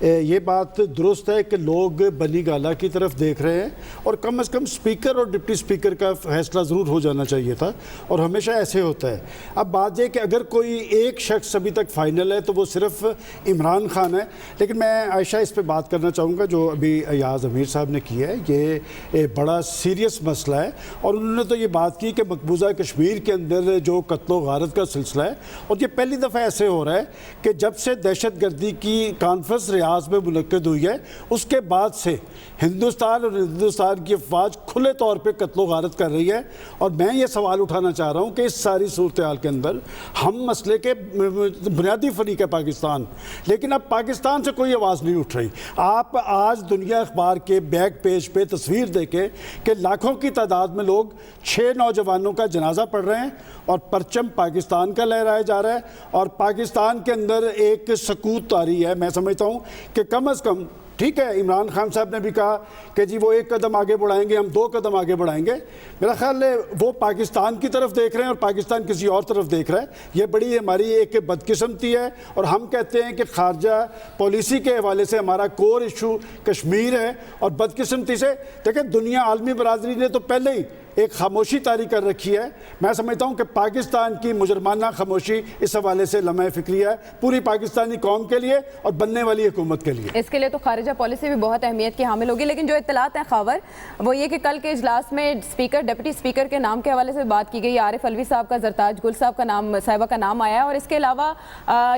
یہ بات درست ہے کہ لوگ بنی گالا کی طرف دیکھ رہے ہیں اور کم از کم اسپیکر اور ڈپٹی اسپیکر کا فیصلہ ضرور ہو جانا چاہیے تھا اور ہمیشہ ایسے ہوتا ہے. اب بات یہ کہ اگر کوئی ایک شخص ابھی تک فائنل ہے تو وہ صرف عمران خان ہے. لیکن میں عائشہ اس پہ بات کرنا چاہوں گا جو ابھی ایاز امیر صاحب نے کیا ہے. یہ بڑا سیریس مسئلہ ہے اور انہوں نے تو یہ بات کی کہ مقبوضہ کشمیر کے اندر جو قتل و غارت کا سلسلہ ہے اور یہ پہلی دفعہ ایسے ہو رہا ہے کہ جب سے دہشت گردی کی کانفرنس ریاض میں منعقد ہوئی ہے اس کے بعد سے ہندوستان اور ہندوستان کی افواج کھلے طور پہ قتل و غارت کر رہی ہے. اور میں یہ سوال اٹھانا چاہ رہا ہوں کہ اس ساری صورتحال کے اندر ہم مسئلے کے بنیادی فریق ہے پاکستان, لیکن اب پاکستان سے کوئی آواز نہیں اٹھ رہی. آپ آج دنیا اخبار کے بیک پیج پہ تصویر دیکھیں کہ لاکھوں کی تعداد میں لوگ 6 نوجوانوں کا جنازہ پڑھ رہے ہیں اور پرچم پاکستان کا لہرایا جا رہا ہے اور پاکستان کے اندر ایک سکوت طاری ہے. میں سمجھتا ہوں کہ کم از کم ٹھیک ہے, عمران خان صاحب نے بھی کہا کہ جی وہ 1 قدم آگے بڑھائیں گے, ہم 2 قدم آگے بڑھائیں گے. میرا خیال ہے وہ پاکستان کی طرف دیکھ رہے ہیں اور پاکستان کسی اور طرف دیکھ رہا ہے. یہ بڑی ہماری ایک بدقسمتی ہے اور ہم کہتے ہیں کہ خارجہ پالیسی کے حوالے سے ہمارا کور ایشو کشمیر ہے اور بدقسمتی سے دیکھیں دنیا عالمی برادری نے تو پہلے ہی ایک خاموشی طاری کر رکھی ہے. میں سمجھتا ہوں کہ پاکستان کی مجرمانہ خاموشی اس حوالے سے لمحہ فکری ہے پوری پاکستانی قوم کے لیے اور بننے والی حکومت کے لیے. اس کے لیے تو خارجہ پالیسی بھی بہت اہمیت کی حامل ہوگی. لیکن جو اطلاعات ہیں خاور وہ یہ کہ کل کے اجلاس میں اسپیکر ڈپٹی اسپیکر کے نام کے حوالے سے بات کی گئی. عارف علوی صاحب کا, زرتاج گل صاحب کا نام, صاحبہ کا نام آیا ہے اور اس کے علاوہ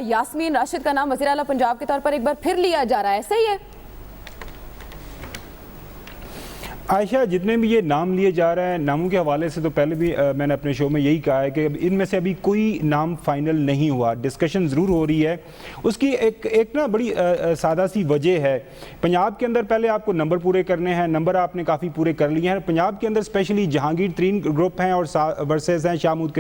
یاسمین راشد کا نام وزیر اعلیٰ پنجاب کے طور پر ایک بار پھر لیا جا رہا ہے. صحیح ہے عائشہ, جتنے بھی یہ نام لیے جا رہے ہیں ناموں کے حوالے سے تو پہلے بھی میں نے اپنے شو میں یہی کہا ہے کہ ان میں سے ابھی کوئی نام فائنل نہیں ہوا. ڈسکشن ضرور ہو رہی ہے. اس کی ایک نا بڑی سادہ سی وجہ ہے. پنجاب کے اندر پہلے آپ کو نمبر پورے کرنے ہیں, نمبر آپ نے کافی پورے کر لیے ہیں. پنجاب کے اندر اسپیشلی جہانگیر ترین گروپ ہیں اور ورسز ہیں شاہ محمود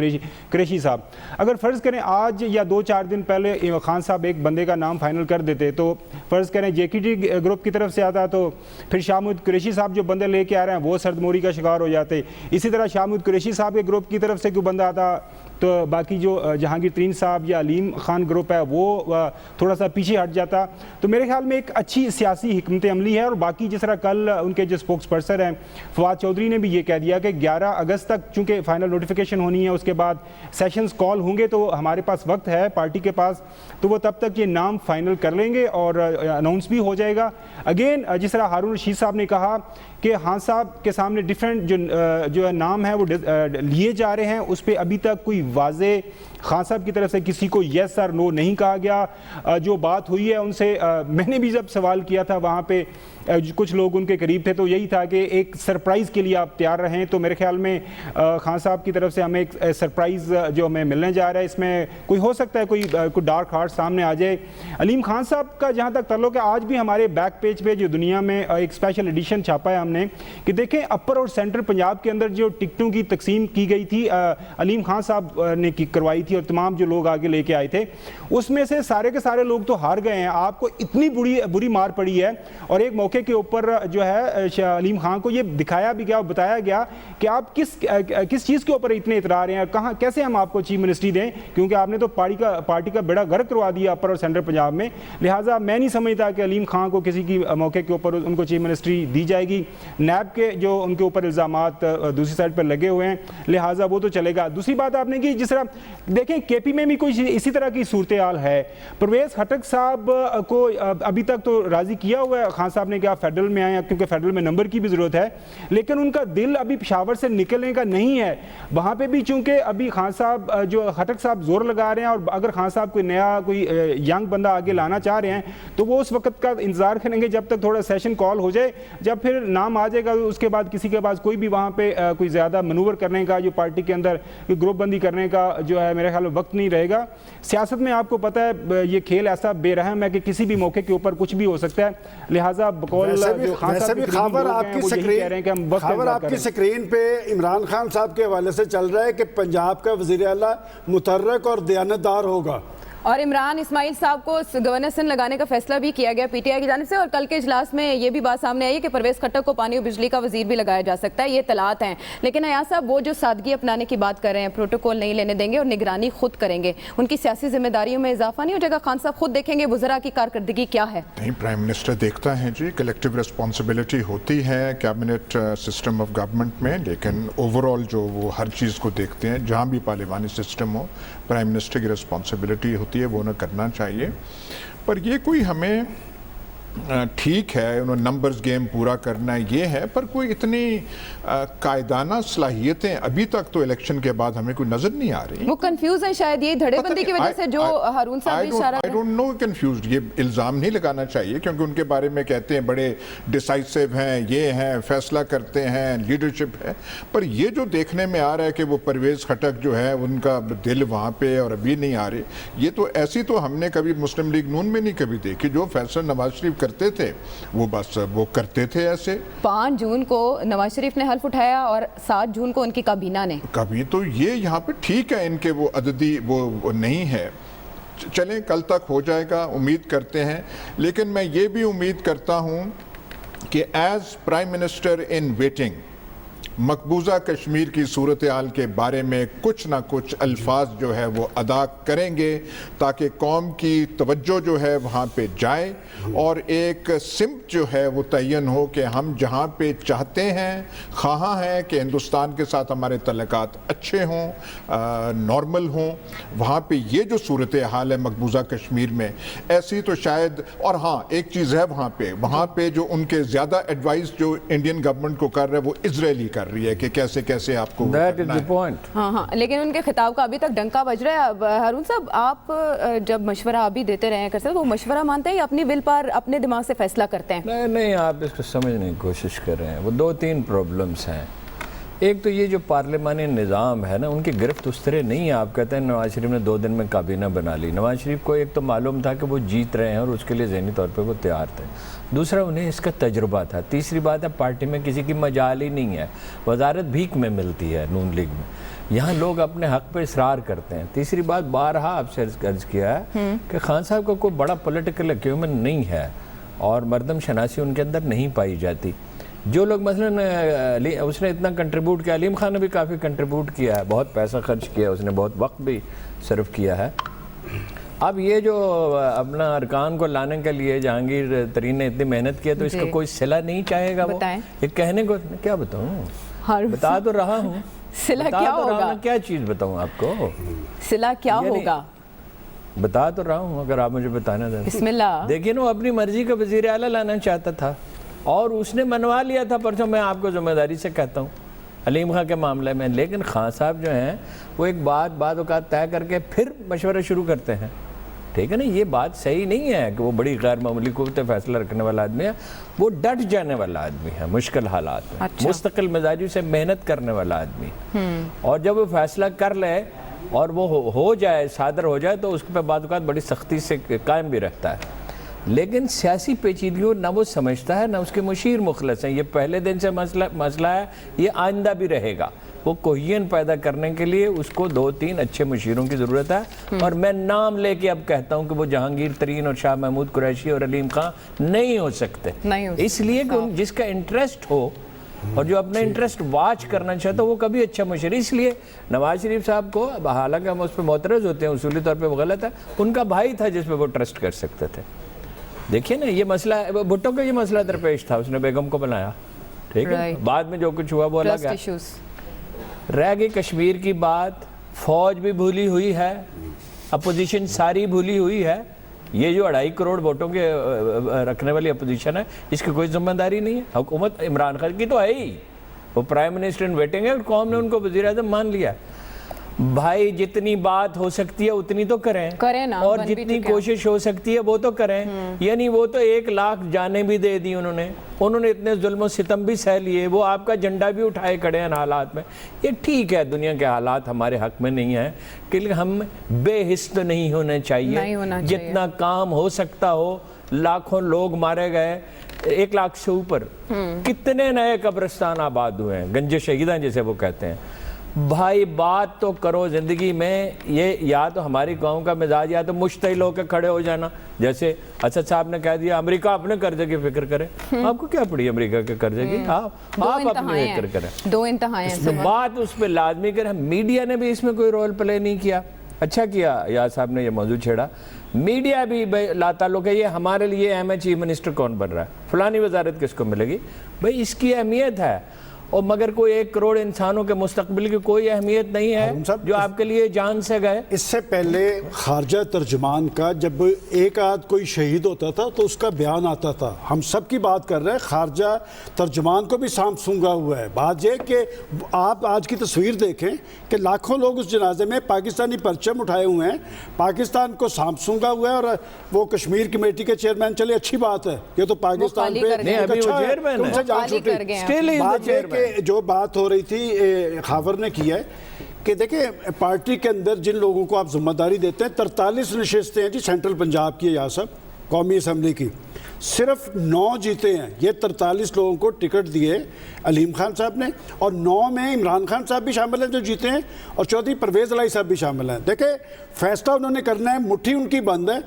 قریشی صاحب. اگر فرض کریں آج یا 2-4 دن پہلے خان صاحب ایک بندے کا نام فائنل کر دیتے تو فرض کریں JKT گروپ کی طرف سے آتا تو پھر شاہ محمود قریشی صاحب جو بندے لے کے آ رہے ہیں وہ سردموری کا شکار ہو جاتے. اسی طرح شاہ محمود قریشی صاحب کے گروپ کی طرف سے کوئی بندہ آتا تو باقی جو جہانگیر ترین صاحب یا علیم خان گروپ ہے وہ تھوڑا سا پیچھے ہٹ جاتا. تو میرے خیال میں ایک اچھی سیاسی حکمت عملی ہے. اور باقی جس طرح کل ان کے جو اسپوکس پرسن ہیں فواد چودھری نے بھی یہ کہہ دیا کہ 11 اگست تک چونکہ فائنل نوٹیفیکیشن ہونی ہے, اس کے بعد سیشنز کال ہوں گے تو ہمارے پاس وقت ہے پارٹی کے پاس, تو وہ تب تک یہ نام فائنل کر لیں گے اور اناؤنس بھی ہو جائے گا. اگین جس طرح ہارون رشید صاحب نے کہا کہ خان صاحب کے سامنے ڈیفرنٹ جو نام ہے وہ لیے جا رہے ہیں, اس پہ ابھی تک کوئی واضح خان صاحب کی طرف سے کسی کو یس اور نو نہیں کہا گیا. جو بات ہوئی ہے ان سے میں نے بھی جب سوال کیا تھا وہاں پہ کچھ لوگ ان کے قریب تھے تو یہی تھا کہ ایک سرپرائز کے لیے آپ تیار رہیں. تو میرے خیال میں خان صاحب کی طرف سے ہمیں ایک سرپرائز جو ہمیں ملنے جا رہا ہے, اس میں کوئی ہو سکتا ہے کوئی ڈارک ہارٹ سامنے آ جائے. علیم خان صاحب کا جہاں تک تعلق ہے آج بھی ہمارے بیک پیج پہ جو دنیا میں ایک اسپیشل ایڈیشن چھاپا ہے ہم نے کہ دیکھیں اپر اور سینٹر پنجاب کے اندر جو ٹکٹوں کی تقسیم کی گئی تھی علیم خان صاحب نے کروائی تھی اور تمام جو لوگ آگے لے کے آئے تھے اس میں سے سارے کے سارے لوگ تو ہار گئے ہیں. آپ کو اتنی بری مار پڑی ہے اور ایک موقع کے اوپر جو ہے علیم خان کو یہ دکھایا بھی گیا اور بتایا گیا کہ آپ کس چیز کے اوپر اتنے اترا رہے ہیں, کہاں کیسے ہم آپ کو چیف منسٹری دیں, کیونکہ آپ نے تو پارٹی کا بیڑا غرق کروا دیا اپر اور سینٹر پنجاب میں. لہٰذا میں نہیں سمجھتا کہ علیم خان کو کسی کی موقع کے اوپر ان کو چیف منسٹری دی جائے گی. نیب کے جو ان کے اوپر الزامات دوسری سائڈ پر لگے ہوئے ہیں لہٰذا وہ تو چلے گا. دوسری بات آپ نے کی جس طرح دیکھیں KP میں بھی کوئی اسی طرح کی صورتحال ہے. پرویز خٹک صاحب کو ابھی تک تو راضی کیا ہوا ہے خان صاحب نے کہا فیڈرل میں آئے کیونکہ فیڈرل میں نمبر کی بھی ضرورت ہے, لیکن ان کا دل ابھی پشاور سے نکلنے کا نہیں ہے. وہاں پہ بھی چونکہ ابھی خان صاحب جو خٹک صاحب زور لگا رہے ہیں اور اگر خان صاحب کوئی نیا کوئی ینگ بندہ آگے لانا چاہ رہے ہیں تو وہ اس وقت کا انتظار کریں گے جب تک تھوڑا سیشن کال ہو جائے. جب پھر نام آ جائے گا اس کے بعد کسی کے پاس کوئی بھی وہاں پہ کوئی زیادہ منور کرنے کا جو پارٹی کے اندر گروپ بندی کرنے کا جو ہے میرے خیال میں وقت نہیں رہے گا. سیاست میں آپ کو پتہ ہے یہ کھیل ایسا بے رحم ہے کہ کسی بھی موقع کے اوپر کچھ بھی ہو سکتا ہے. لہٰذا بقول جو خان صاحب خبر آپ کی سکرین پہ عمران خان صاحب کے حوالے سے چل رہا ہے کہ پنجاب کا وزیر اعلیٰ متحرک اور دیانتدار ہوگا اور عمران اسماعیل صاحب کو گورنر سندھ لگانے کا فیصلہ بھی کیا گیا پی ٹی آئی کی جانب سے، اور کل کے اجلاس میں یہ بھی بات سامنے آئی ہے کہ پرویز خٹک کو پانی اور بجلی کا وزیر بھی لگایا جا سکتا ہے. یہ اطلاعات ہیں. لیکن ایاز صاحب وہ جو سادگی اپنانے کی بات کر رہے ہیں، پروٹوکول نہیں لینے دیں گے اور نگرانی خود کریں گے، ان کی سیاسی ذمہ داریوں میں اضافہ نہیں ہو جائے گا؟ خان صاحب خود دیکھیں گے وزراء کی کارکردگی کیا ہے. نہیں، پرائم منسٹر دیکھتا ہے جی، کلیکٹیو ریسپانسبلٹی ہوتی ہے کیبنٹ سسٹم آف گورنمنٹ میں، لیکن اوور آل جو وہ ہر چیز کو دیکھتے ہیں، جہاں بھی پارلیمانی سسٹم ہو پرائم منسٹر کی رسپانسبلٹی ہوتی ہے، وہ انہیں کرنا چاہیے. پر یہ کوئی ہمیں ٹھیک ہے انہوں نے نمبرز گیم پورا کرنا ہے یہ ہے، پر کوئی اتنی قائدانہ صلاحیتیں ابھی تک تو الیکشن کے بعد ہمیں کوئی نظر نہیں آ رہی. وہ کنفیوز ہیں شاید یہ دھڑے بندی کی وجہ سے، جو ہارون صاحب بھی اشارہ I don't know confused. یہ الزام نہیں لگانا چاہیے کیونکہ ان کے بارے میں کہتے ہیں بڑے ڈیسائسو ہیں، یہ ہیں، فیصلہ کرتے ہیں، لیڈرشپ ہے. پر یہ جو دیکھنے میں آ رہا ہے کہ وہ پرویز خٹک جو ہے ان کا دل وہاں پہ اور ابھی نہیں آ رہی، یہ تو ایسی تو ہم نے کبھی مسلم لیگ نون میں نہیں کبھی دیکھی. جو فیصلہ نواز شریف کرتے تھے وہ بس وہ کرتے تھے ایسے. 5 جون کو نواز شریف نے حلف اٹھایا اور 7 جون کو ان کی کابینہ نے. کبھی تو یہ یہاں پہ ٹھیک ہے ان کے وہ عددی وہ نہیں ہے. چلیں کل تک ہو جائے گا، امید کرتے ہیں. لیکن میں یہ بھی امید کرتا ہوں کہ as prime minister in waiting مقبوضہ کشمیر کی صورتحال کے بارے میں کچھ نہ کچھ الفاظ جو ہے وہ ادا کریں گے تاکہ قوم کی توجہ جو ہے وہاں پہ جائے اور ایک سمت جو ہے وہ تعین ہو کہ ہم جہاں پہ چاہتے ہیں، خواہاں ہیں کہ ہندوستان کے ساتھ ہمارے تعلقات اچھے ہوں، نارمل ہوں، وہاں پہ یہ جو صورتحال ہے مقبوضہ کشمیر میں ایسی تو شاید. اور ہاں ایک چیز ہے وہاں پہ جو ان کے زیادہ ایڈوائز جو انڈین گورنمنٹ کو کر رہے ہیں وہ اسرائیلی کر رہی ہے کہ کیسے آپ کو That is the point. ہاں لیکن ان کے خطاب کا ابھی تک ڈنکا بج رہا ہے. ہارون صاحب آپ جب مشورہ ابھی دیتے رہے ہیں کرتے ہیں، وہ مشورہ مانتے ہیں یا اپنی ول پر اپنے دماغ سے فیصلہ کرتے ہیں؟ نہیں آپ اس کو سمجھنے کی کوشش کر رہے ہیں. وہ 2-3 پرابلمس ہیں. ایک تو یہ جو پارلیمانی نظام ہے نا، ان کی گرفت اس طرح نہیں ہے. آپ کہتے ہیں نواز شریف نے 2 دن میں کابینہ بنا لی. نواز شریف کو ایک تو معلوم تھا کہ وہ جیت رہے ہیں اور اس کے لیے ذہنی طور پہ وہ تیار تھے. دوسرا انہیں اس کا تجربہ تھا. تیسری بات ہے پارٹی میں کسی کی مجال ہی نہیں ہے. وزارت بھیک میں ملتی ہے نون لیگ میں، یہاں لوگ اپنے حق پہ اصرار کرتے ہیں. تیسری بات بارہا آپ سے عرض کیا ہے کہ خان صاحب کا کوئی بڑا پولیٹیکل ایکیومن نہیں ہے اور مردم شناسی ان کے اندر نہیں پائی جاتی. جو لوگ مثلاً اس نے اتنا کنٹریبیوٹ کیا، علیم خان نے بھی کافی کنٹریبیوٹ کیا ہے، بہت پیسہ خرچ کیا، اس نے بہت وقت بھی صرف کیا ہے. اب یہ جو اپنا ارکان کو لانے کے لیے جہانگیر ترین نے اتنی محنت کیا تو اس کا کوئی صلہ نہیں چاہے گا. وہ ایک کہنے کو کیا بتاؤں، بتا تو رہا ہوں، صلہ کیا ہوگا، کیا چیز بتاؤں آپ کو، صلہ کیا ہوگا بتا تو رہا ہوں اگر آپ مجھے بتانا چاہتے. بسم اللہ. دیکھیں وہ اپنی مرضی کا وزیر اعلیٰ لانا چاہتا تھا اور اس نے منوا لیا تھا پرسوں. میں آپ کو ذمہ داری سے کہتا ہوں علیم خان کے معاملے میں. لیکن خان صاحب جو ہیں وہ ایک بعد اوقات طے کر کے پھر مشورہ شروع کرتے ہیں. ٹھیک ہے نا، یہ بات صحیح نہیں ہے کہ وہ بڑی غیر معمولی قوت فیصلہ رکھنے والا آدمی ہے. وہ ڈٹ جانے والا آدمی ہے مشکل حالات میں، مستقل مزاجی سے محنت کرنے والا آدمی. اور جب وہ فیصلہ کر لے اور وہ ہو جائے، صادر ہو جائے، تو اس پہ بعض اوقات بڑی سختی سے قائم بھی رہتا ہے. لیکن سیاسی پیچیدگیوں نہ وہ سمجھتا ہے نہ اس کے مشیر مخلص ہیں. یہ پہلے دن سے مسئلہ ہے، یہ آئندہ بھی رہے گا. وہ کوہین پیدا کرنے کے لیے اس کو 2-3 اچھے مشیروں کی ضرورت ہے. اور میں نام لے کے اب کہتا ہوں کہ وہ جہانگیر ترین اور شاہ محمود قریشی اور علیم خان نہیں ہو سکتے. اس لیے کہ جس کا انٹرسٹ ہو اور جو اپنا انٹرسٹ واچ کرنا چاہتا وہ کبھی اچھا مشیر. اس لیے نواز شریف صاحب کو، حالانکہ ہم اس پہ معترض ہوتے ہیں اصولی طور پہ وہ غلط ہے، ان کا بھائی تھا جس پہ وہ ٹرسٹ کر سکتے تھے. دیکھیے نا یہ مسئلہ بھٹو کا یہ مسئلہ درپیش تھا، اس نے بیگم کو بنایا. ٹھیک ہے، بعد میں جو کچھ ہوا وہ الگ ہے. رہ گئی کشمیر کی بات. فوج بھی بھولی ہوئی ہے، اپوزیشن ساری بھولی ہوئی ہے. یہ جو 2.5 کروڑ ووٹوں کے رکھنے والی اپوزیشن ہے اس کی کوئی ذمہ داری نہیں ہے. حکومت عمران خان کی تو ہے ہی، وہ پرائم منسٹر ان ویٹنگ ہے اور قوم نے ان کو وزیر اعظم مان لیا. بھائی جتنی بات ہو سکتی ہے اتنی تو کریں نا، اور جتنی کوشش ہو سکتی ہے وہ تو کریں. یعنی وہ تو 1 لاکھ جانیں بھی دے دی انہوں نے اتنے ظلم و ستم بھی سہ لیے، وہ آپ کا جھنڈا بھی اٹھائے کھڑے ہیں حالات میں. یہ ٹھیک ہے دنیا کے حالات ہمارے حق میں نہیں ہیں کہ ہم بے حس تو نہیں ہونے چاہیے. جتنا کام ہو سکتا ہو. لاکھوں لوگ مارے گئے، 1 لاکھ سے اوپر. کتنے نئے قبرستان آباد ہوئے ہیں، گنج شہیداں جیسے وہ کہتے ہیں. بھائی بات تو کرو زندگی میں. یہ یا تو ہماری قوم کا مزاج یا تو مشتعل ہو کے کھڑے ہو جانا, جیسے اسد صاحب نے کہہ دیا امریکہ اپنے قرضے کی فکر کرے. آپ کو کیا پڑی امریکہ کے قرضے کی؟ آپ اپنی فکر کریں. دو انتہائیں ہیں. بات اس پہ لازمی کریں. میڈیا نے بھی اس میں کوئی رول پلے نہیں کیا. اچھا کیا یار صاحب نے یہ موضوع چھیڑا. میڈیا بھی لا تعلق ہے. یہ ہمارے لیے اہم ہے چیف منسٹر کون بن رہا ہے, فلانی وزارت کس کو ملے گی. بھائی اس کی اہمیت ہے, اور مگر کوئی 1 کروڑ انسانوں کے مستقبل کی کوئی اہمیت نہیں ہے جو آپ کے لیے جان سے گئے. اس سے پہلے خارجہ ترجمان کا جب ایک آدھ کوئی شہید ہوتا تھا تو اس کا بیان آتا تھا. ہم سب کی بات کر رہے ہیں, خارجہ ترجمان کو بھی سانپ سونگا ہوا ہے. بات یہ کہ آپ آج کی تصویر دیکھیں کہ لاکھوں لوگ اس جنازے میں پاکستانی پرچم اٹھائے ہوئے ہیں, پاکستان کو سانپ سونگا ہوا ہے. اور وہ کشمیر کمیٹی کے چیئرمین, چلے اچھی بات ہے, یہ تو پاکستان پہ ان سے جان چھوٹی. جو بات ہو رہی تھی خاور نے کی ہے کہ دیکھیں پارٹی کے اندر جن لوگوں کو آپ ذمہ داری دیتے ہیں, 43 نشستیں ہیں جی سینٹرل پنجاب کی, یا سب قومی اسمبلی کی, صرف 9 جیتے ہیں. یہ 43 لوگوں کو ٹکٹ دیے علیم خان صاحب نے, اور 9 میں عمران خان صاحب بھی شامل ہیں جو جیتے ہیں, اور چوتھی پرویز الہی صاحب بھی شامل ہیں. دیکھیں فیصلہ انہوں نے کرنا ہے, مٹھی ان کی بند ہے,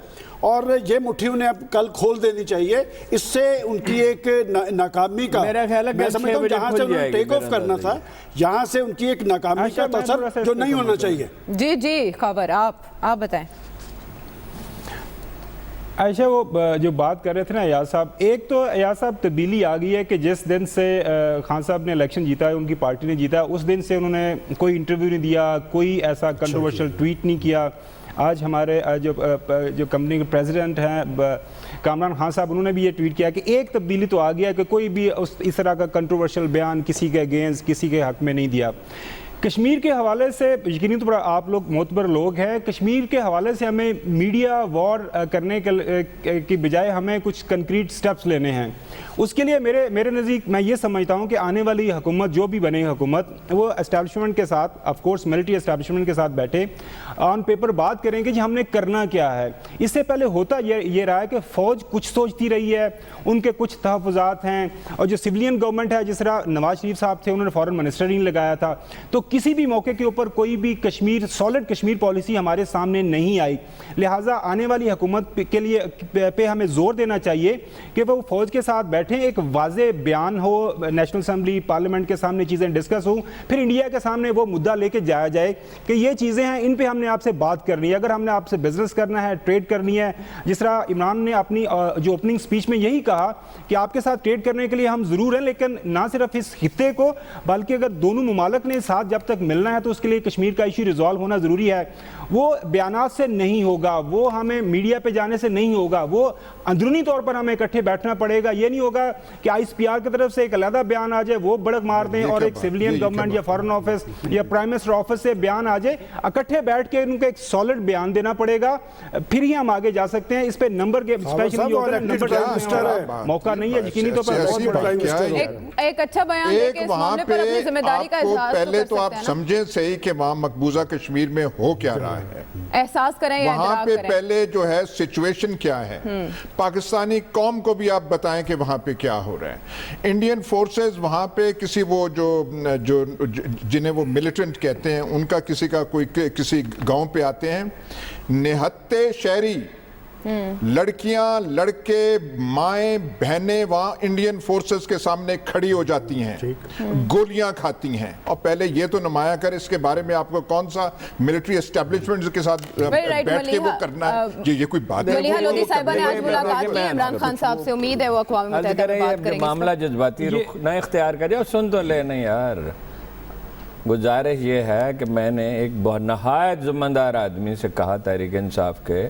اور یہ مٹھی انہیں اب کل کھول دینی چاہیے. اس سے ان کی ایک ناکامی کا, میں سمجھتا ہوں جہاں سے انہوں نے ٹیک آف کرنا تھا, یہاں سے ان کی ایک ناکامی کا تصور جو نہیں ہونا چاہیے. جی خبر آپ بتائیں. عائشہ وہ جو بات کر رہے تھے نا ایاز صاحب, ایک تو ایاز صاحب تبدیلی آ گئی ہے کہ جس دن سے خان صاحب نے الیکشن جیتا ہے, ان کی پارٹی نے جیتا ہے, اس دن سے انہوں نے کوئی انٹرویو نہیں دیا, کوئی ایسا کنٹروورشل ٹویٹ نہیں کیا. آج ہمارے جو کمپنی کے پریزیڈنٹ ہیں کامران خان صاحب, انہوں نے بھی یہ ٹویٹ کیا کہ ایک تبدیلی تو آ گیا کہ کوئی بھی اس طرح کا کنٹروورشل بیان کسی کے اگینسٹ, کسی کے حق میں نہیں دیا. کشمیر کے حوالے سے یقینی طور پر آپ لوگ معتبر لوگ ہیں, کشمیر کے حوالے سے ہمیں میڈیا وار کرنے کی بجائے ہمیں کچھ کنکریٹ سٹیپس لینے ہیں. اس کے لیے میرے نزدیک میں یہ سمجھتا ہوں کہ آنے والی حکومت جو بھی بنے حکومت, وہ اسٹیبلشمنٹ کے ساتھ, آف کورس ملٹری اسٹیبلشمنٹ کے ساتھ بیٹھے, آن پیپر بات کریں کہ جی ہم نے کرنا کیا ہے. اس سے پہلے ہوتا یہ رہا ہے کہ فوج کچھ سوچتی رہی ہے, ان کے کچھ تحفظات ہیں, اور جو سویلین گورنمنٹ ہے, جس طرح نواز شریف صاحب تھے, انہوں نے فورن منسٹر نہیں لگایا تھا, تو کسی بھی موقع کے اوپر کوئی بھی سالڈ کشمیر پالیسی ہمارے سامنے نہیں آئی. لہٰذا آنے والی حکومت کے لیے پہ ہمیں زور دینا چاہیے کہ وہ فوج کے ساتھ بیٹھیں, ایک واضح بیان ہو, نیشنل اسمبلی پارلیمنٹ کے سامنے چیزیں ڈسکس ہوں, پھر انڈیا کے سامنے وہ مدعا لے کے جایا جائے کہ یہ چیزیں ہیں, ان پہ ہم نے آپ سے بات کرنی ہے. اگر ہم نے آپ سے بزنس کرنا ہے, ٹریڈ کرنی ہے, جس طرح عمران نے اپنی جو اوپننگ سپیچ میں یہی کہا کہ آپ کے ساتھ ٹریڈ کرنے کے لیے ہم ضرور ہیں, لیکن نہ صرف اس خطے کو بلکہ اگر دونوں ممالک نے ساتھ جب تک ملنا ہے تو اس کے لیے کشمیر کا ایشو ریزالو ہونا ضروری ہے. وہ بیانات سے نہیں ہوگا, وہ ہمیں میڈیا پہ جانے سے نہیں ہوگا, وہ اندرونی طور پر ہمیں اکٹھے بیٹھنا پڑے گا. یہ نہیں ہوگا کہ آئی ایس پی آر کی طرف سے ایک علیحدہ بیان آ جائے, وہ بڑک مار دیں, اور ایک سویلین گورنمنٹ یا فارن آفس یا پرائم منسٹر آفس سے بیان آ جائے. اکٹھے بیٹھ کے ان کو ایک سالڈ بیان دینا پڑے گا, پھر ہی ہم آگے جا سکتے ہیں. اس پہ نمبر کے موقع نہیں ہے یقینی طور پر. ایک اچھا بیان دے کے اس معاملے پر اپنی ذمہ داری کا احساس پہلے تو آپ سمجھیں صحیح کہ وہاں مقبوضہ کشمیر میں ہو کیا رہا ہے, احساس کریں یا وہاں پہ پہلے جو ہے سچویشن کیا ہے, پاکستانی قوم کو بھی آپ بتائیں کہ وہاں پہ کیا ہو رہا ہے. انڈین فورسز وہاں پہ کسی وہ جو جنہیں وہ ملیٹنٹ کہتے ہیں, ان کا کسی کا کوئی کسی گاؤں پہ آتے ہیں, نہتے شہری لڑکیاں, لڑکے, مائیں, بہنیں وہاں انڈین فورسز کے سامنے کھڑی ہو جاتی ہیں, گولیاں کھاتی ہیں. اور پہلے یہ تو نمایاں کر اس کے بارے میں آپ کو کون سا ملٹری اسٹیبلشمنٹ کے ساتھ بیٹھ کے وہ کرنا ہے, یہ کوئی بات ہے. ملیحہ لودھی صاحبہ نے آج ملاقات کی عمران خان صاحب سے, امید ہے وہ اقوام متحدہ میں بات کریں گے. معاملہ جذباتی رخ نہ اختیار کرے, اور سن تو لے نہیں یار. گزارش یہ ہے کہ میں نے ایک بہت نہایت ذمہ دار آدمی سے کہا تحریک انصاف کے,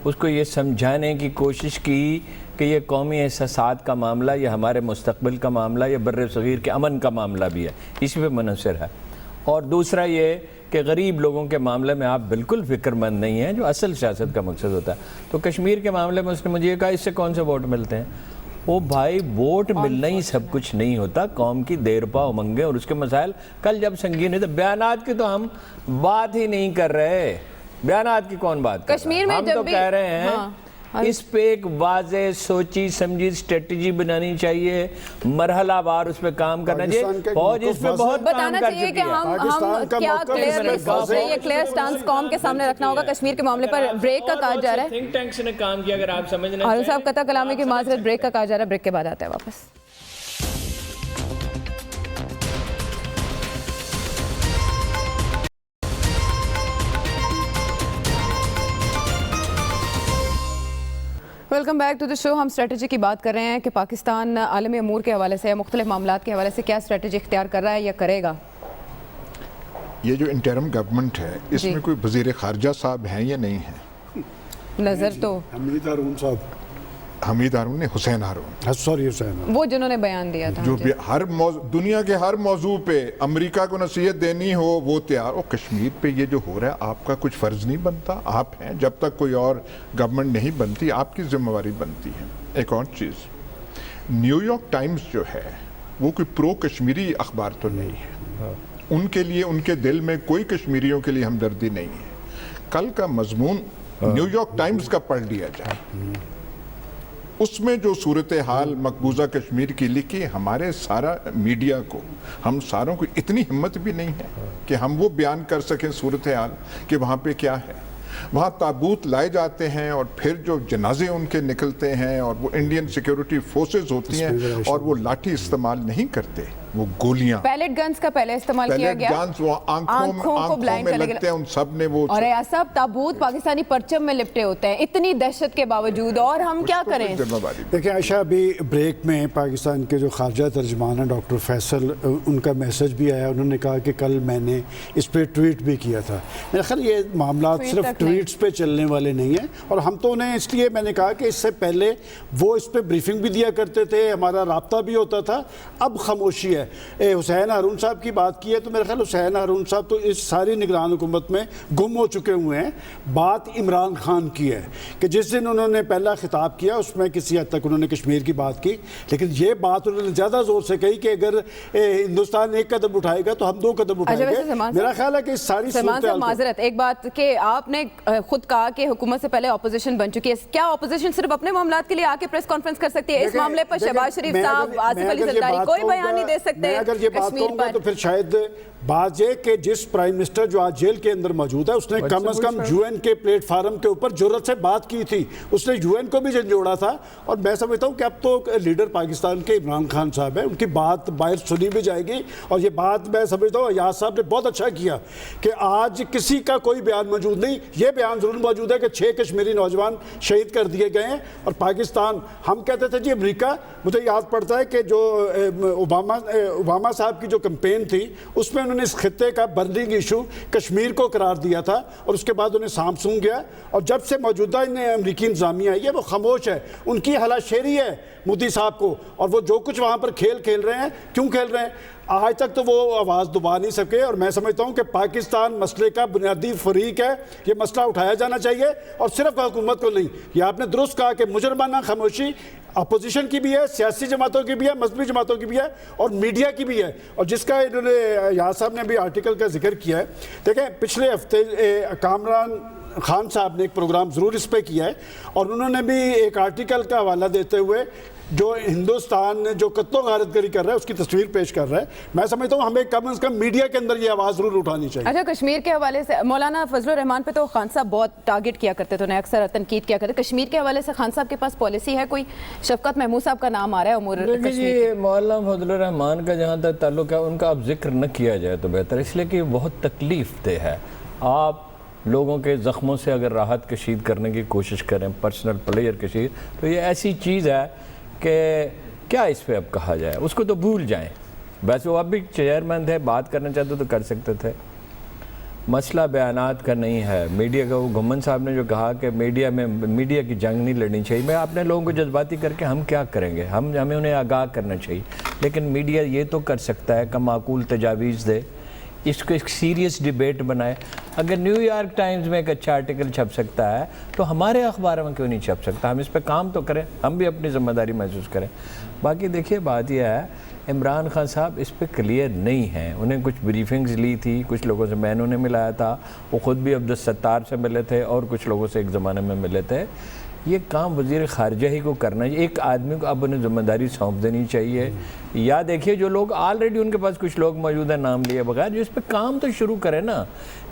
اس کو یہ سمجھانے کی کوشش کی کہ یہ قومی احساسات کا معاملہ, یہ ہمارے مستقبل کا معاملہ, یہ بر صغیر کے امن کا معاملہ بھی ہے, اسی پہ منحصر ہے. اور دوسرا یہ کہ غریب لوگوں کے معاملے میں آپ بالکل فکر مند نہیں ہیں, جو اصل سیاست کا مقصد ہوتا ہے. تو کشمیر کے معاملے میں اس نے مجھے یہ کہا اس سے کون سے ووٹ ملتے ہیں. وہ بھائی ووٹ ملنا ہی سب کچھ نہیں ہوتا, قوم کی دیرپا امنگیں اور اس کے مسائل کل جب سنگین ہے. تو بیانات کی تو ہم بات ہی نہیں کر رہے, بیانات کی کون بات کر رہے ہیں. کشمیر میں ہم تو کہہ رہے ہیں اس پہ ایک واضح سوچی سمجھی اسٹریٹجی بنانی چاہیے, مرحلہ وار اس پہ کام کرنا چاہیے. فوج اس پہ بہت کام بتانا کر چاہیے چکی کہ ہے. ہم کیا کلیئر سٹانس قوم کے سامنے رکھنا ہوگا. کشمیر کے معاملے پر بریک کا کہا جا رہا ہے, تھنک ٹینکس نے کام کیا, اگر آپ سمجھنا ہارون صاحب قطع کلامی کی معذرت, بریک کا کہا جا رہا ہے, بریک کے بعد آتے ہیں واپس. ویلکم بیک ٹو دا شو. ہم اسٹریٹجی کی بات کر رہے ہیں کہ پاکستان عالمی امور کے حوالے سے, مختلف معاملات کے حوالے سے کیا اسٹریٹجی اختیار کر رہا ہے یا کرے گا. یہ جو انٹرم گورنمنٹ ہے اس میں کوئی وزیر خارجہ صاحب ہیں یا نہیں ہیں؟ نظر تو حمید ہارون صاحب, حمید ہارون نے حسین ہارون, سوری حسین, وہ جنہوں نے بیان دیا تھا جو بھی ہر دنیا کے ہر موضوع پہ امریکہ کو نصیحت دینی ہو وہ تیار ہو. کشمیر پہ یہ جو ہو رہا ہے آپ کا کچھ فرض نہیں بنتا, آپ ہیں جب تک کوئی اور گورنمنٹ نہیں بنتی آپ کی ذمہ داری بنتی ہے. ایک اور چیز, نیو یارک ٹائمز جو ہے وہ کوئی پرو کشمیری اخبار تو نہیں ہے, ان کے لیے ان کے دل میں کوئی کشمیریوں کے لیے ہمدردی نہیں ہے. کل کا مضمون نیو یارک ٹائمز کا پڑھ لیا جائے, اس میں جو صورتحال مقبوضہ کشمیر کی لکھی, ہمارے سارا میڈیا کو, ہم ساروں کو اتنی ہمت بھی نہیں ہے کہ ہم وہ بیان کر سکیں صورتحال کہ وہاں پہ کیا ہے. وہاں تابوت لائے جاتے ہیں اور پھر جو جنازے ان کے نکلتے ہیں اور وہ انڈین سیکیورٹی فورسز ہوتی ہیں اور وہ لاٹھی استعمال نہیں کرتے, وہ گولیاں, پیلٹ گنز کا پہلے استعمال کیا گیا, گانس وہ آنکھوں میں لگتے ہیں, ان سب نے وہ, اور ایسا سب تابوت پاکستانی پرچم میں لپٹے ہوتے ہیں اتنی دہشت کے باوجود, اور ہم کیا کریں. دیکھیں عائشہ, ابھی بریک میں پاکستان کے جو خارجہ ترجمان ہیں ڈاکٹر فیصل, ان کا میسج بھی آیا, انہوں نے کہا کہ کل میں نے اس پہ ٹویٹ بھی کیا تھا. میرا خیال یہ معاملات صرف ٹویٹس پہ چلنے والے نہیں ہیں, اور ہم تو انہیں اس لیے میں نے کہا کہ اس سے پہلے وہ اس پہ بریفنگ بھی دیا کرتے تھے, ہمارا رابطہ بھی ہوتا تھا, اب خاموشی ہے. حسین ہارون صاحب کی بات کی ہے تو میرا خیال حسین ہارون صاحب تو اس ساری نگران حکومت میں گم ہو چکے ہوئے ہیں. بات عمران خان کی ہے کہ جس دن انہوں نے پہلا خطاب کیا اس میں کسی حد تک انہوں نے کشمیر کی بات کی, لیکن یہ بات انہوں نے زیادہ زور سے کہی کہ اگر ہندوستان ایک قدم اٹھائے گا تو ہم 2 قدم اٹھائیں گے. میرا خیال ہے کہ اس ساری صورتحال, معذرت ایک بات کہ آپ نے خود کہا کہ حکومت سے پہلے اپوزیشن بن چکی ہے, کیا اپوزیشن صرف اپنے معاملات کے لیے آ کے پریس کانفرنس کر سکتی ہے؟ اس معاملے پر شہباز شریف صاحب, آصف علی زرداری کوئی بیان نہیں دے سکتے. اگر یہ بات کہوں گا تو پھر شاید بات یہ کہ جس پرائم منسٹر جو آج جیل کے اندر موجود ہے اس نے کم از کم یو این کے پلیٹ فارم کے اوپر جرأت سے بات کی تھی, اس نے یو این کو بھی جھنجھوڑا تھا. اور میں سمجھتا ہوں کہ اب تو لیڈر پاکستان کے عمران خان صاحب ہیں, ان کی بات باہر سنی بھی جائے گی. اور یہ بات میں سمجھتا ہوں ایاز صاحب نے بہت اچھا کیا کہ آج کسی کا کوئی بیان موجود نہیں. یہ بیان ضرور موجود ہے کہ 6 کشمیری نوجوان شہید کر دیے گئے ہیں. اور پاکستان, ہم کہتے تھے جی امریکہ, مجھے یاد پڑتا ہے کہ جو اوباما صاحب کی جو کمپین تھی اس میں انہوں نے اس خطے کا برننگ ایشو کشمیر کو قرار دیا تھا, اور اس کے بعد انہیں سامسونگ گیا. اور جب سے موجودہ امریکی انتظامیہ ہے وہ خاموش ہے, ان کی ہلا شیری ہے مودی صاحب کو, اور وہ جو کچھ وہاں پر کھیل رہے ہیں, کیوں کھیل رہے ہیں, آج تک تو وہ آواز دبا نہیں سکے. اور میں سمجھتا ہوں کہ پاکستان مسئلے کا بنیادی فریق ہے, یہ مسئلہ اٹھایا جانا چاہیے اور صرف حکومت کو نہیں. یہ آپ نے درست کہا کہ مجرمانہ خاموشی اپوزیشن کی بھی ہے, سیاسی جماعتوں کی بھی ہے, مذہبی جماعتوں کی بھی ہے, اور میڈیا کی بھی ہے. اور جس کا انہوں نے یاز صاحب نے بھی آرٹیکل کا ذکر کیا ہے, دیکھیں پچھلے ہفتے کامران خان صاحب نے ایک پروگرام ضرور اس پہ کیا ہے, اور انہوں نے بھی ایک آرٹیکل کا حوالہ دیتے ہوئے جو ہندوستان جو قتل و غارت گری کر رہا ہے اس کی تصویر پیش کر رہا ہے. میں سمجھتا ہوں ہمیں کم از کم میڈیا کے اندر یہ آواز ضرور اٹھانی چاہیے. اچھا, کشمیر کے حوالے سے مولانا فضل الرحمان پہ تو خان صاحب بہت ٹارگٹ کیا کرتے تھے, انہیں اکثر تنقید کیا کرتے. کشمیر کے حوالے سے خان صاحب کے پاس پالیسی ہے کوئی؟ شفقت محمود صاحب کا نام آ رہا ہے امور کشمیر. مولانا فضل الرحمان کا جہاں تک تعلق ہے ان کا اب ذکر نہ کیا جائے تو بہتر, اس لیے کہ بہت تکلیف دہ ہے. آپ لوگوں کے زخموں سے اگر راحت کشید کرنے کی کوشش کریں, پرسنل پلیئر کشید, تو یہ ایسی چیز ہے کہ کیا اس پہ اب کہا جائے, اس کو تو بھول جائیں. ویسے وہ اب بھی چیئرمین تھے, بات کرنا چاہتے تو کر سکتے تھے. مسئلہ بیانات کا نہیں ہے, میڈیا کا. وہ گھمن صاحب نے جو کہا کہ میڈیا کی جنگ نہیں لڑنی چاہیے, میں اپنے لوگوں کو جذباتی کر کے ہم کیا کریں گے, ہمیں انہیں آگاہ کرنا چاہیے. لیکن میڈیا یہ تو کر سکتا ہے کہ معقول تجاویز دے, اس کو ایک سیریس ڈیبیٹ بنائے. اگر نیو یارک ٹائمز میں ایک اچھا آرٹیکل چھپ سکتا ہے تو ہمارے اخباروں میں کیوں نہیں چھپ سکتا؟ ہم اس پہ کام تو کریں, ہم بھی اپنی ذمہ داری محسوس کریں. باقی دیکھیے بات یہ ہے, عمران خان صاحب اس پہ کلیئر نہیں ہیں. انہیں کچھ بریفنگز لی تھی, کچھ لوگوں سے نے ملایا تھا, وہ خود بھی عبدالستار سے ملے تھے اور کچھ لوگوں سے ایک زمانے میں ملے تھے. یہ کام وزیر خارجہ ہی کو کرنا ہے. ایک آدمی کو اب انہیں ذمہ داری سونپ دینی چاہیے. یا دیکھیے جو لوگ آلریڈی ان کے پاس کچھ لوگ موجود ہیں نام لیے بغیر, جو اس پہ کام تو شروع کریں نا.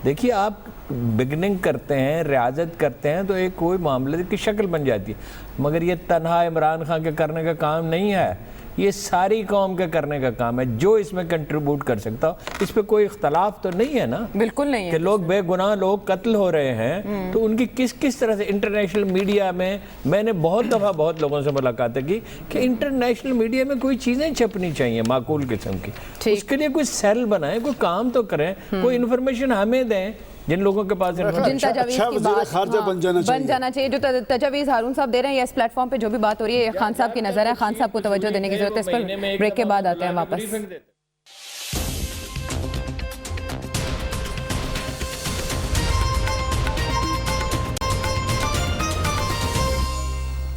دیکھیے آپ بگننگ کرتے ہیں, ریاضت کرتے ہیں تو ایک کوئی معاملے کی شکل بن جاتی ہے, مگر یہ تنہا عمران خان کے کرنے کا کام نہیں ہے, یہ ساری قوم کے کرنے کا کام ہے. جو اس میں کنٹریبیوٹ کر سکتا ہو, اس پہ کوئی اختلاف تو نہیں ہے نا, بالکل نہیں ہے کہ لوگ بے گناہ لوگ قتل ہو رہے ہیں تو ان کی کس طرح سے انٹرنیشنل میڈیا میں نے بہت دفعہ بہت لوگوں سے ملاقاتیں کی کہ انٹرنیشنل میڈیا میں کوئی چیزیں چھپنی چاہیے معقول قسم کی. اس کے لیے کوئی سیل بنائیں, کوئی کام تو کریں, کوئی انفارمیشن ہمیں دیں جن لوگوں کے پاس جن تجاویز اچھا کی وزیر بات خارجہ بن جانا چاہیے. جو تجاویز ہارون صاحب دے رہے ہیں اس پلیٹ فارم پہ جو بھی بات ہو رہی ہے, خان صاحب کی نظر ہے, خان صاحب کو توجہ دینے کی ضرورت ہے. اس پر بریک کے بعد آتے ہیں واپس.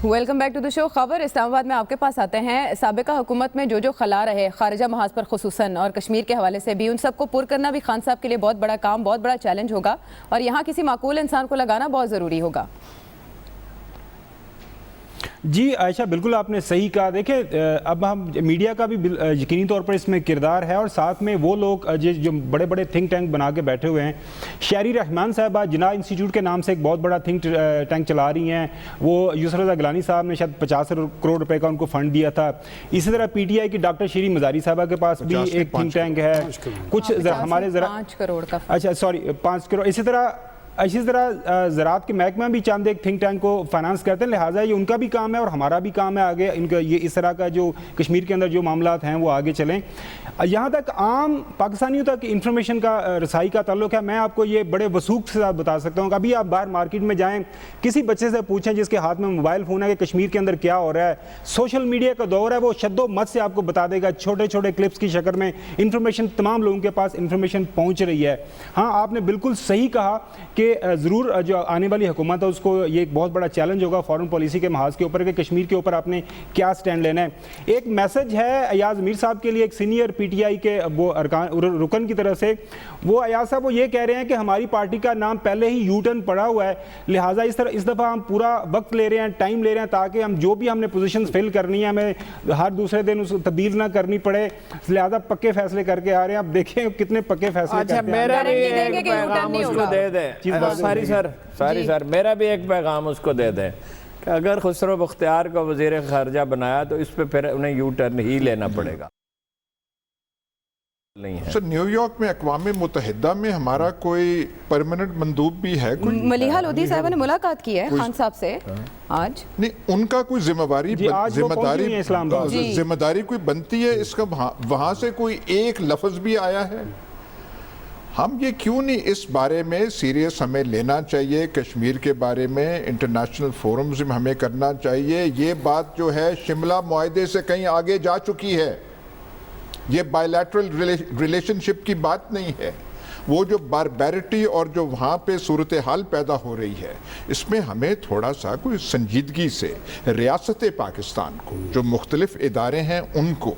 ویلکم بیک ٹو دی شو. خبر اسلام آباد میں آپ کے پاس آتے ہیں. سابقہ حکومت میں جو خلا رہے خارجہ محاذ پر خصوصاً اور کشمیر کے حوالے سے بھی, ان سب کو پر کرنا بھی خان صاحب کے لیے بہت بڑا کام, بہت بڑا چیلنج ہوگا, اور یہاں کسی معقول انسان کو لگانا بہت ضروری ہوگا. جی عائشہ بالکل آپ نے صحیح کہا. دیکھیں اب ہم میڈیا کا بھی یقینی طور پر اس میں کردار ہے, اور ساتھ میں وہ لوگ جو بڑے بڑے تھنک ٹینک بنا کے بیٹھے ہوئے ہیں. شہری رحمان صاحبہ جناح انسٹیٹیوٹ کے نام سے ایک بہت بڑا تھنک ٹینک چلا رہی ہیں. وہ یسر رضا گیلانی صاحب نے شاید 50 کروڑ روپے کا ان کو فنڈ دیا تھا. اسی طرح پی ٹی آئی کی ڈاکٹر شیری مزاری صاحبہ کے پاس بھی ایک تھنک ٹینک ہے. کچھ ہمارے 5 کروڑ کا, اچھا سوری 5 کروڑ. اسی طرح زراعت کے محکمہ بھی چاند ایک تھنک ٹینک کو فائنانس کرتے ہیں. لہٰذا یہ ان کا بھی کام ہے اور ہمارا بھی کام ہے آگے ان کا یہ اس طرح کا جو کشمیر کے اندر جو معاملات ہیں وہ آگے چلیں. یہاں تک عام پاکستانیوں تک انفارمیشن کا رسائی کا تعلق ہے, میں آپ کو یہ بڑے وثوق سے ساتھ بتا سکتا ہوں کہ ابھی آپ باہر مارکیٹ میں جائیں, کسی بچے سے پوچھیں جس کے ہاتھ میں موبائل فون ہے کہ کشمیر کے اندر کیا ہو رہا ہے. سوشل میڈیا کا دور ہے, وہ شد و مت سے آپ کو بتا دے گا, چھوٹے چھوٹے کلپس کی شکل میں انفارمیشن, تمام لوگوں کے پاس انفارمیشن پہنچ رہی ہے. ہاں آپ نے بالکل صحیح کہا کہ ضرور جو آنے والی حکومت ہے اس کو یہ ایک بہت بڑا چیلنج ہوگا فارن پالیسی کے محاذ کے اوپر کہ کشمیر کے اوپر آپ نے کیا سٹینڈ لینا ہے. ایک میسج ہے ایاز میر صاحب کے لیے, ایک سینئر پی ٹی آئی کے وہ رکن کی طرف سے. وہ ایاز صاحب وہ یہ کہہ رہے ہیں کہ ہماری پارٹی کا نام پہلے ہی یو ٹرن پڑا ہوا ہے, لہٰذا اس دفعہ ہم پورا وقت لے رہے ہیں, ٹائم لے رہے ہیں, تاکہ ہم جو بھی ہم نے پوزیشنز فل کرنی ہے ہمیں ہر دوسرے دن اس کو تبدیل نہ کرنی پڑے, لہٰذا پکے فیصلے کر کے آ رہے ہیں. اب دیکھیں کتنے پکے فیصلے کرتے ہیں. میرا بھی ایک پیغام اس کو دے دیں, ساری سر میرا بھی ایک پیغام اس کو دے دیں کہ اگر خسرو بختیار کو وزیر خارجہ بنایا تو اس پہ پھر انہیں یو ٹرن ہی لینا پڑے گا. سر نیو یارک میں اقوام متحدہ میں ہمارا کوئی پرماننٹ مندوب بھی ہے؟ ملیحہ لودھی صاحبہ نے ملاقات کی ہے خان صاحب سے آج. نہیں, ان کا کوئی ذمہ داری کوئی بنتی ہے اس کا, وہاں سے کوئی ایک لفظ بھی آیا ہے؟ ہم یہ کیوں نہیں اس بارے میں سیریس ہمیں لینا چاہیے, کشمیر کے بارے میں انٹرنیشنل فورمز میں ہمیں کرنا چاہیے. یہ بات جو ہے شملہ معاہدے سے کہیں آگے جا چکی ہے, یہ بائی لیٹرل ریلیشن شپ کی بات نہیں ہے. وہ جو باربیرٹی اور جو وہاں پہ صورتحال پیدا ہو رہی ہے, اس میں ہمیں تھوڑا سا کوئی سنجیدگی سے ریاست پاکستان کو, جو مختلف ادارے ہیں ان کو,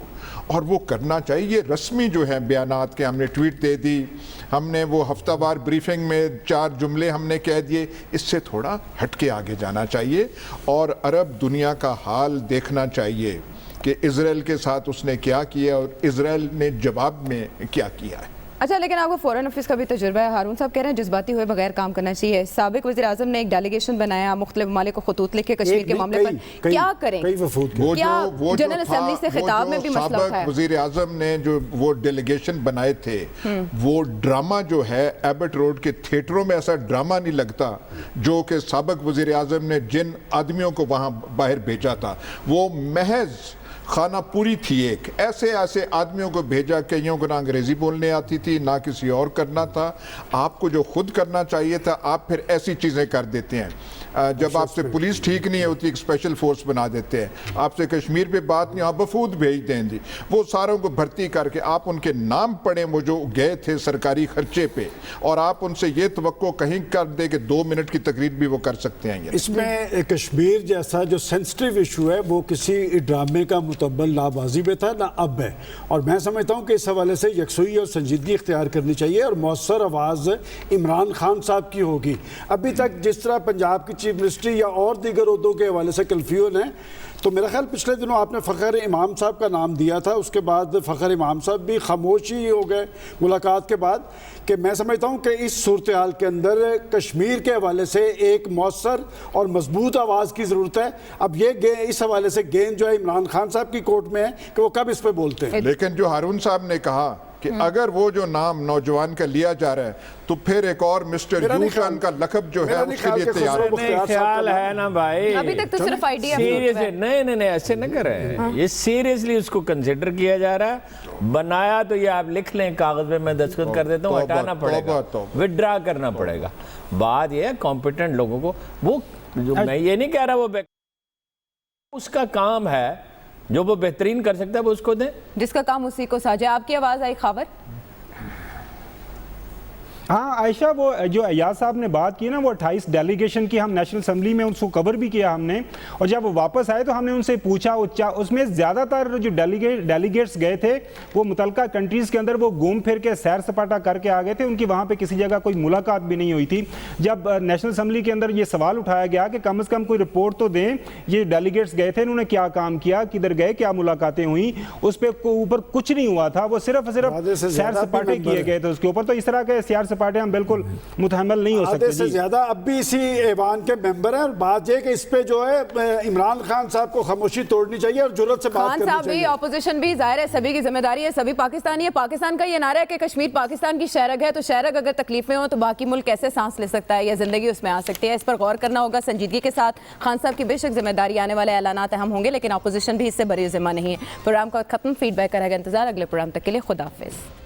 اور وہ کرنا چاہیے. یہ رسمی جو ہے بیانات کے ہم نے ٹویٹ دے دی, ہم نے وہ ہفتہ وار بریفنگ میں 4 جملے ہم نے کہہ دیے, اس سے تھوڑا ہٹ کے آگے جانا چاہیے اور عرب دنیا کا حال دیکھنا چاہیے کہ اسرائیل کے ساتھ اس نے کیا کیا اور اسرائیل نے جواب میں کیا کیا ہے. اچھا, لیکن آپ کو فورن آفس کا بھی تجربہ ہے. ہارون صاحب کہہ رہے ہیں جذباتی ہوئے بغیر کام کرنا چاہیے. سابق وزیر اعظم نے ایک ڈیلیگیشن بنایا, مختلف ممالک کو خطوط لکھ کے کشمیر کے معاملے پر کیا کریں, کیا جنرل اسمبلی سے خطاب میں بھی مسئلہ اٹھایا؟ سابق وزیر اعظم نے جو وہ ڈیلیگیشن بنائے تھے, وہ ڈرامہ جو ہے ایبٹ روڈ کے تھیٹروں میں ایسا ڈرامہ نہیں لگتا جو کہ سابق وزیر اعظم نے جن آدمیوں کو وہاں باہر بھیجا تھا, وہ محض خانہ پوری تھی. ایک ایسے آدمیوں کو بھیجا, کئیوں کو نہ انگریزی بولنے آتی تھی نہ کسی اور کرنا تھا. آپ کو جو خود کرنا چاہیے تھا, آپ پھر ایسی چیزیں کر دیتے ہیں. جب آپ سے پولیس ٹھیک نہیں ہوتی, ایک اسپیشل فورس بنا دیتے ہیں. آپ سے کشمیر پہ بات نہیں, آپ وفود بھیج دیں گے, وہ ساروں کو بھرتی کر کے آپ ان کے نام پڑھیں وہ جو گئے تھے سرکاری خرچے پہ, اور آپ ان سے یہ توقع کہیں کر دیں کہ 2 منٹ کی تقریر بھی وہ کر سکتے ہیں. اس میں کشمیر جیسا جو سینسٹیو ایشو ہے وہ کسی ڈرامے کا متبل لا بازی میں تھا نہ اب ہے، اور میں سمجھتا ہوں کہ اس حوالے سے یکسوئی اور سنجیدگی اختیار کرنی چاہیے اور مؤثر آواز عمران خان صاحب کی ہوگی۔ ابھی تک جس طرح پنجاب کی چیف منسٹری یا اور دیگر عہدوں کے حوالے سے کنفیوژن ہے، تو میرا خیال پچھلے دنوں آپ نے فخر امام صاحب کا نام دیا تھا، اس کے بعد فخر امام صاحب بھی خاموش ہی ہو گئے ملاقات کے بعد، کہ میں سمجھتا ہوں کہ اس صورتحال کے اندر کشمیر کے حوالے سے ایک مؤثر اور مضبوط آواز کی ضرورت ہے۔ اب یہ اس حوالے سے گیند جو ہے عمران خان صاحب کی کورٹ میں ہے کہ وہ کب اس پہ بولتے ہیں۔ لیکن جو ہارون صاحب نے کہا کہ اگر وہ جو نام نوجوان کا لیا جا رہا ہے تو پھر ایک اور مسٹر یوشان کا لقب جو ہے اس کے لیے تیار ہے۔ خیال ہے نا بھائی، ابھی تک تو صرف آئیڈیا نہیں ایسے نہ کریں، یہ سیریسلی اس کو کنسیڈر کیا جا رہا ہے۔ بنایا تو یہ آپ لکھ لیں کاغذ پہ، میں دستخط کر دیتا ہوں، ہٹانا پڑے گا، وڈرا کرنا پڑے گا۔ بات یہ ہے کمپیٹنٹ لوگوں کو، وہ میں یہ نہیں کہہ رہا وہ اس کا کام ہے، جو وہ بہترین کر سکتا ہے وہ اس کو دیں، جس کا کام اسی کو ساجے۔ آپ کی آواز آئی خاور؟ ہاں عائشہ، وہ جو ایاز صاحب نے بات کی نا، وہ 28 ڈیلیگیشن کی، ہم نیشنل اسمبلی میں اس کو کور بھی کیا ہم نے، اور جب وہ واپس آئے تو ہم نے ان سے پوچھا، اس میں زیادہ تر جو ڈیلیگیٹس گئے تھے وہ متعلقہ کنٹریز کے اندر وہ گھوم پھر کے سیر سپاٹا کر کے آ گئے تھے، ان کی وہاں پہ کسی جگہ کوئی ملاقات بھی نہیں ہوئی تھی۔ جب نیشنل اسمبلی کے اندر یہ سوال اٹھایا گیا کہ کم از کم کوئی رپورٹ تو دیں، یہ ڈیلیگیٹس گئے تھے انہوں نے کیا کام کیا، کدھر گئے، کیا ملاقاتیں ہوئیں، اس پہ اوپر کچھ نہیں ہوا تھا، وہ صرف سیر سپاٹے کیے گئے تھے اس کے اوپر۔ تو اس طرح کے سیر سپاٹے ہم بالکل متحمل نہیں ہو سکتے۔ آدھے سے زیادہ اب بھی اسی ایوان کے ممبر ہیں، اور بات یہ کہ اس پہ جو ہے عمران خان صاحب کو خاموشی توڑنی چاہیے اور جرأت سے بات کرنی چاہیے۔ خان صاحب بھی، اپوزیشن بھی، ظاہر ہے سبھی کی ذمہ داری ہے، سبھی پاکستانی ہے۔ پاکستان کا یہ نعرہ ہے کہ کشمیر پاکستان کی شہرگ ہے، تو شہرگ اگر تکلیف میں ہو تو باقی ملک کیسے سانس لے سکتا ہے یا زندگی اس میں آ سکتی ہے؟ اس پر غور کرنا ہوگا سنجیدگی کے ساتھ۔ خان صاحب کی بے شک ذمہ داری، آنے والے اعلانات اہم ہوں گے، لیکن اپوزیشن بھی اس سے بری ذمہ نہیں ہے۔ پروگرام کا ختم، فیڈ بیک کا رہے گا انتظار اگلے پروگرام تک کے لیے۔ خدا حافظ۔